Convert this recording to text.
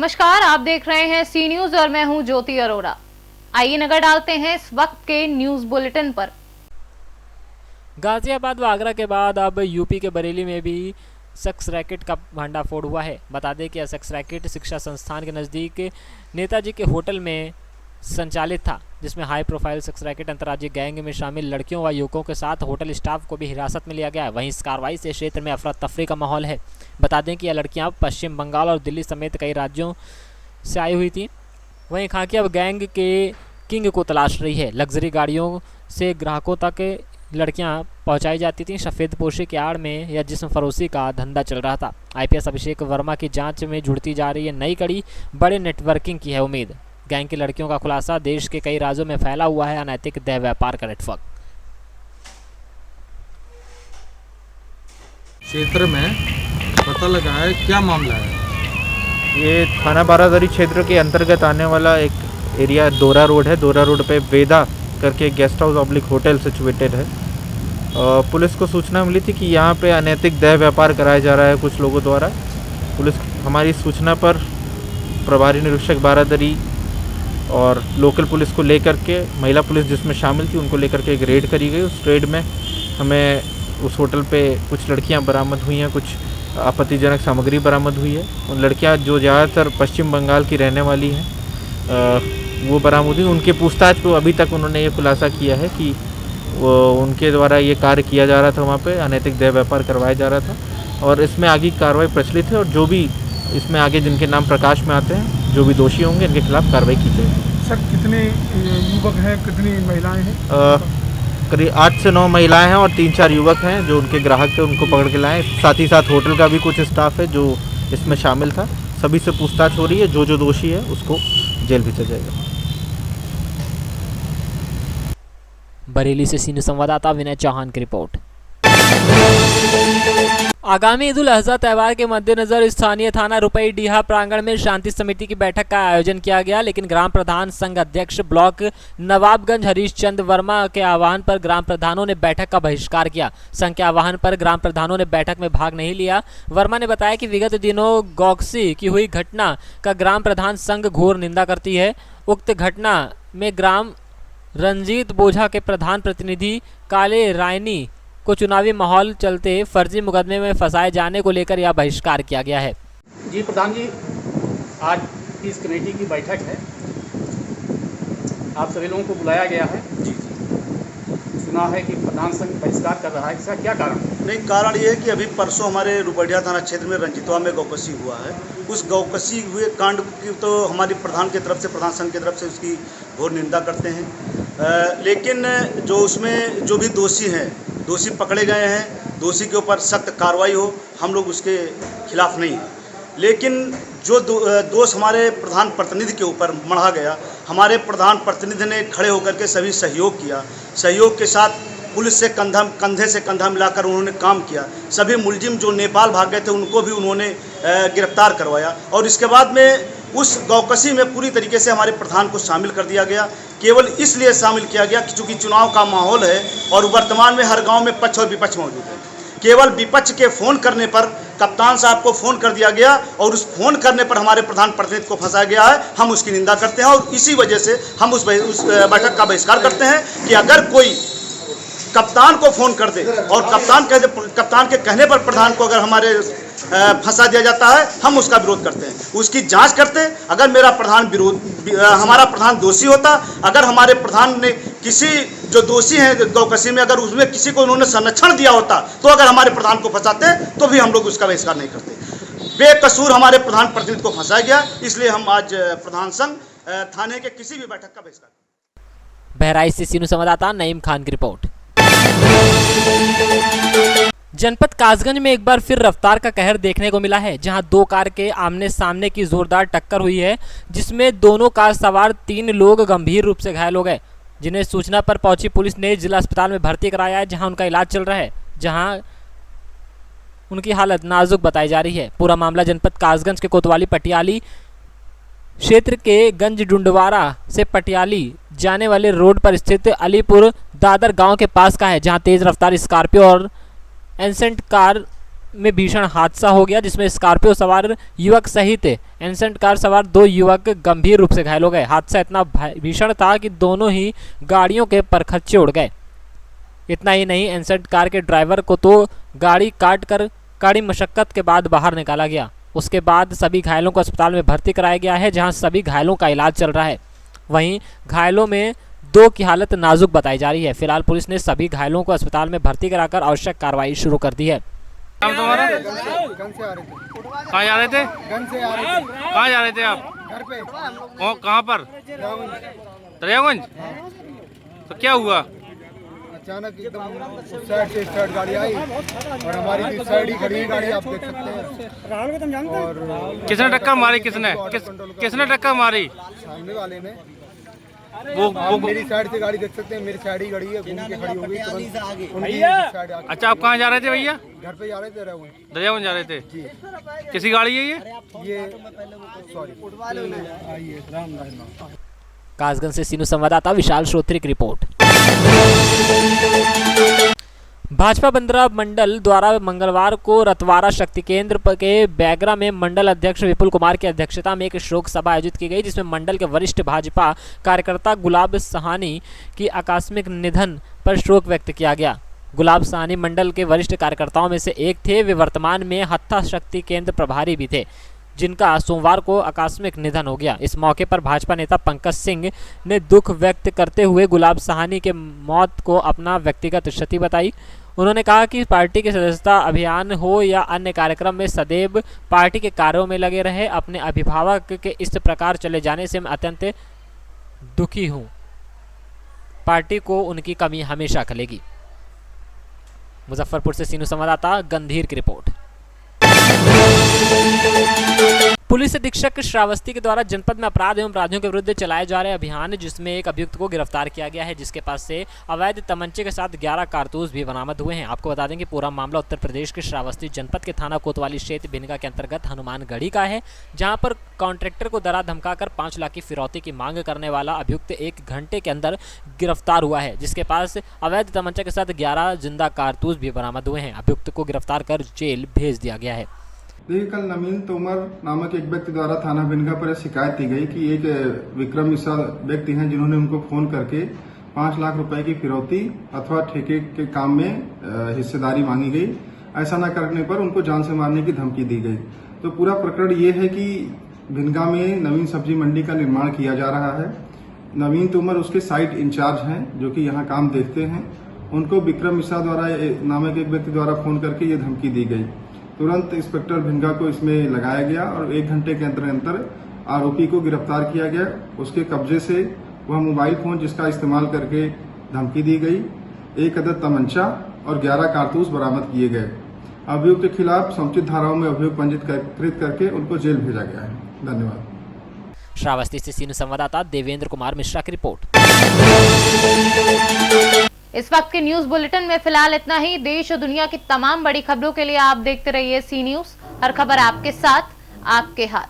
नमस्कार, आप देख रहे हैं सी न्यूज और मैं हूं ज्योति अरोड़ा। आइए नजर डालते हैं इस वक्त के न्यूज बुलेटिन पर। गाजियाबाद व आगरा के बाद अब यूपी के बरेली में भी सेक्स रैकेट का भंडाफोड़ हुआ है। बता दें कि यह सेक्स रैकेट शिक्षा संस्थान के नज़दीक नेताजी के होटल में संचालित था, जिसमें हाई प्रोफाइल सेक्स रैकेट अंतर्राज्यीय गैंग में शामिल लड़कियों व युवकों के साथ होटल स्टाफ को भी हिरासत में लिया गया है। वहीं इस कार्रवाई से क्षेत्र में अफरा तफरी का माहौल है। बता दें कि यह लड़कियां पश्चिम बंगाल और दिल्ली समेत कई राज्यों से आई हुई थी। वहीं खाकी अब गैंग के किंग को तलाश रही है। लग्जरी गाड़ियों से ग्राहकों तक लड़कियां पहुंचाई जाती थीं। सफ़ेद पोशी की आड़ में यह जिस्म फरोशी का धंधा चल रहा था। आईपीएस अभिषेक वर्मा की जांच में जुड़ती जा रही है नई कड़ी। बड़े नेटवर्किंग की है उम्मीद। गैंग की लड़कियों का खुलासा, देश के कई राज्यों में फैला हुआ है अनैतिक देह व्यापार का नेटवर्क। क्षेत्र में पता लगा है, क्या मामला है? ये थाना बारादरी क्षेत्र के अंतर्गत आने वाला एक एरिया दोरा रोड है। दोरा रोड पे वेदा करके एक guest house oblique hotel situated है। पुलिस को सूचना मिली थी कि यहाँ पे अनैतिक देह व्यापार कराया जा रहा है कुछ लोगों द्वारा। पुलिस हमारी सूचना पर प्रभारी निरीक्षक बारादरी और लोकल पुलिस को लेकर के, महिला पुलिस जिसमें शामिल थी, उनको लेकर के एक रेड करी गई। उस रेड में हमें उस होटल पे कुछ लड़कियां बरामद हुई हैं, कुछ आपत्तिजनक सामग्री बरामद हुई है। उन लड़कियां जो ज़्यादातर पश्चिम बंगाल की रहने वाली हैं, वो बरामद हुई। उनके पूछताछ पे अभी तक उन्होंने ये खुलासा किया है कि वो उनके द्वारा ये कार्य किया जा रहा था, वहाँ पे अनैतिक देह व्यापार करवाया जा रहा था और इसमें आगे की कार्रवाई प्रचलित है। और जो भी इसमें आगे जिनके नाम प्रकाश में आते हैं, जो भी दोषी होंगे, इनके खिलाफ कार्रवाई की जाएगी। सर, कितने युवक हैं, कितनी महिलाएं हैं? करीब 8 से 9 महिलाएं हैं और 3-4 युवक हैं जो उनके ग्राहक थे, उनको पकड़ के लाए। साथ ही साथ होटल का भी कुछ स्टाफ है जो इसमें शामिल था। सभी से पूछताछ हो रही है। जो दोषी है उसको जेल भेजा जाएगा। बरेली से सीनियर संवाददाता विनय चौहान की रिपोर्ट। आगामी ईद उल अजहा त्यौहार के मद्देनजर स्थानीय थाना रुपई डीहा प्रांगण में शांति समिति की बैठक का आयोजन किया गया, लेकिन ग्राम प्रधान संघ अध्यक्ष ब्लॉक नवाबगंज हरीश चंद वर्मा के आह्वान पर ग्राम प्रधानों ने बैठक का बहिष्कार किया। संघ के आह्वान पर ग्राम प्रधानों ने बैठक में भाग नहीं लिया। वर्मा ने बताया कि विगत दिनों गौकसी की हुई घटना का ग्राम प्रधान संघ घोर निंदा करती है। उक्त घटना में ग्राम रंजीत बोझा के प्रधान प्रतिनिधि काले रायनी को चुनावी माहौल चलते फर्जी मुकदमे में फंसाए जाने को लेकर यह बहिष्कार किया गया है। जी प्रधान जी, आज इस कमेटी की बैठक है, आप सभी लोगों को बुलाया गया है। जी सुना है कि प्रधान संघ बहिष्कार कर रहा है, इसका क्या कारण? नहीं, कारण ये है कि अभी परसों हमारे रुपड़िया थाना क्षेत्र में रंजीतवा में गौकसी हुआ है। उस गौकसी हुए कांड की तो हमारी प्रधान की तरफ से, प्रधान संघ की तरफ से उसकी घोर निंदा करते हैं। लेकिन जो उसमें जो भी दोषी हैं, दोषी पकड़े गए हैं, दोषी के ऊपर सख्त कार्रवाई हो, हम लोग उसके खिलाफ नहीं हैं। लेकिन जो दोष हमारे प्रधान प्रतिनिधि के ऊपर मढ़ा गया, हमारे प्रधान प्रतिनिधि ने खड़े होकर के सभी सहयोग किया। सहयोग के साथ पुलिस से कंधे से कंधा मिलाकर उन्होंने काम किया। सभी मुलजिम जो नेपाल भाग गए थे उनको भी उन्होंने गिरफ्तार करवाया और इसके बाद में उस गौकसी में पूरी तरीके से हमारे प्रधान को शामिल कर दिया गया। केवल इसलिए शामिल किया गया कि चूँकि चुनाव का माहौल है और वर्तमान में हर गांव में पक्ष और विपक्ष मौजूद है। केवल विपक्ष के फ़ोन करने पर कप्तान साहब को फ़ोन कर दिया गया और उस फ़ोन करने पर हमारे प्रधान प्रतिनिधि को फंसाया गया है। हम उसकी निंदा करते हैं और इसी वजह से हम उस बैठक का बहिष्कार करते हैं कि अगर कोई कप्तान को फ़ोन कर दे और कप्तान के कहने पर प्रधान को अगर हमारे फंसा दिया जाता है, हम उसका विरोध करते हैं, उसकी जांच करते हैं। अगर हमारा प्रधान दोषी होता, अगर हमारे प्रधान ने किसी जो दोषी हैं गौकसी में, अगर उसमें किसी को उन्होंने संरक्षण दिया होता, तो अगर हमारे प्रधान को फंसाते तो भी हम लोग उसका बहिष्कार नहीं करते। बेकसूर हमारे प्रधान प्रतिनिधि को फंसाया गया, इसलिए हम आज प्रधान संघ थाने के किसी भी बैठक का बहिष्कार। बहराइच से सीनियर संवाददाता नईम खान की रिपोर्ट। जनपद कासगंज में एक बार फिर रफ्तार का कहर देखने को मिला है, जहां दो कार के आमने सामने की जोरदार टक्कर हुई है, जिसमें दोनों कार सवार 3 लोग गंभीर रूप से घायल हो गए, जिन्हें सूचना पर पहुंची पुलिस ने जिला अस्पताल में भर्ती कराया है, जहां उनका इलाज चल रहा है, जहां उनकी हालत नाजुक बताई जा रही है। पूरा मामला जनपद कासगंज के कोतवाली पटियाली क्षेत्र के गंज डुंडवारा से पटियाली जाने वाले रोड पर स्थित अलीपुर दादर गांव के पास का है, जहां तेज रफ्तार स्कॉर्पियो और एंसेंट कार में भीषण हादसा हो गया जिसमें स्कॉर्पियो सवार युवक सहित एंसेंट कार सवार 2 युवक गंभीर रूप से घायल हो गए। हादसा इतना भीषण था कि दोनों ही गाड़ियों के परखच्चे उड़ गए। इतना ही नहीं, एंसेंट कार के ड्राइवर को तो गाड़ी काट कर कड़ी मशक्कत के बाद बाहर निकाला गया। उसके बाद सभी घायलों को अस्पताल में भर्ती कराया गया है, जहां सभी घायलों का इलाज चल रहा है। वहीं घायलों में 2 की हालत नाजुक बताई जा रही है। फिलहाल पुलिस ने सभी घायलों को अस्पताल में भर्ती कराकर आवश्यक कार्रवाई शुरू कर दी है। नाम तुम्हारा? गन से आ रहे थे। कहाँ जा रहे थे? गन से आ रहे थे। कहाँ जा रहे थे आप? घर पे। और कहाँ पर? दरियागंज। तो क्या हुआ? अचानक एकदम साइड से स्टार्ट गाड़ी आई और हमारी भी साइड ही खड़ी है गाड़ी, आप देख सकते हैं। राहुल को तुम जानते हो? और किसने टक्कर मारी? किसने टक्कर मारी? सामने वाले ने। वो मेरी साइड से गाड़ी देख सकते हैं, मेरी साइड ही गाड़ी है, घूम के खड़ी हो गई तुरंत उनकी साइड आगे। अच्छा, आप कहाँ जा रहे थे भैया? घर पे जा रहे थे। दरियागंज जा रहे थे। किसी गाड़ी है ये? सॉरी कासगंज से सीनू संवाददाता विशाल श्रोत्री की रिपोर्ट। भाजपा बंदरा मंडल द्वारा मंगलवार को रतवारा शक्ति केंद्र के बैगरा में मंडल अध्यक्ष विपुल कुमार की अध्यक्षता में एक शोक सभा आयोजित की गई, जिसमें मंडल के वरिष्ठ भाजपा कार्यकर्ता गुलाब सहानी की आकस्मिक निधन पर शोक व्यक्त किया गया। गुलाब सहानी मंडल के वरिष्ठ कार्यकर्ताओं में से एक थे। वे वर्तमान में हत्था शक्ति केंद्र प्रभारी भी थे, जिनका सोमवार को आकस्मिक निधन हो गया। इस मौके पर भाजपा नेता पंकज सिंह ने दुख व्यक्त करते हुए गुलाब सहानी के मौत को अपना व्यक्तिगत क्षति बताई। उन्होंने कहा कि पार्टी के सदस्यता अभियान हो या अन्य कार्यक्रम में सदैव पार्टी के कार्यों में लगे रहे। अपने अभिभावक के इस प्रकार चले जाने से मैं अत्यंत दुखी हूं। पार्टी को उनकी कमी हमेशा खलेगी। मुजफ्फरपुर से सीनू संवाददाता गंभीर की रिपोर्ट। पुलिस अधीक्षक श्रावस्ती के द्वारा जनपद में अपराध एवं अपराधियों के विरुद्ध चलाए जा रहे अभियान, जिसमें एक अभियुक्त को गिरफ्तार किया गया है, जिसके पास से अवैध तमंचे के साथ 11 कारतूस भी बरामद हुए हैं। आपको बता दें कि पूरा मामला उत्तर प्रदेश के श्रावस्ती जनपद के थाना कोतवाली क्षेत्र भिनगा के अंतर्गत हनुमानगढ़ी का है, जहां पर कॉन्ट्रैक्टर को डरा धमकाकर 5 लाख की फिरौती की मांग करने वाला अभियुक्त 1 घंटे के अंदर गिरफ्तार हुआ है, जिसके पास अवैध तमंचा के साथ 11 जिंदा कारतूस भी बरामद हुए हैं। अभियुक्त को गिरफ्तार कर जेल भेज दिया गया है। देखिए, कल नवीन तोमर नामक एक व्यक्ति द्वारा थाना भिनगा पर शिकायत दी गई कि एक विक्रम मिश्रा व्यक्ति हैं, जिन्होंने उनको फोन करके 5 लाख रुपए की फिरौती अथवा ठेके के काम में हिस्सेदारी मांगी गई। ऐसा न करने पर उनको जान से मारने की धमकी दी गई। तो पूरा प्रकरण ये है कि भिनगा में नवीन सब्जी मंडी का निर्माण किया जा रहा है। नवीन तोमर उसके साइट इंचार्ज हैं, जो कि यहाँ काम देखते हैं। उनको विक्रम मिश्रा द्वारा नामक एक व्यक्ति द्वारा फोन करके ये धमकी दी गई। तुरंत इंस्पेक्टर भिनगा को इसमें लगाया गया और 1 घंटे के अंतर आरोपी को गिरफ्तार किया गया। उसके कब्जे से वह मोबाइल फोन, जिसका इस्तेमाल करके धमकी दी गई, 1 अदद तमंचा और 11 कारतूस बरामद किए गए। अभियुक्त के खिलाफ समुचित धाराओं में अभियोग पंजीकृत करके उनको जेल भेजा गया है। धन्यवाद। श्रावस्ती से सीनियर संवाददाता देवेंद्र कुमार मिश्रा की रिपोर्ट। इस वक्त के न्यूज बुलेटिन में फिलहाल इतना ही। देश और दुनिया की तमाम बड़ी खबरों के लिए आप देखते रहिए सी न्यूज। हर खबर आपके साथ, आपके हाथ।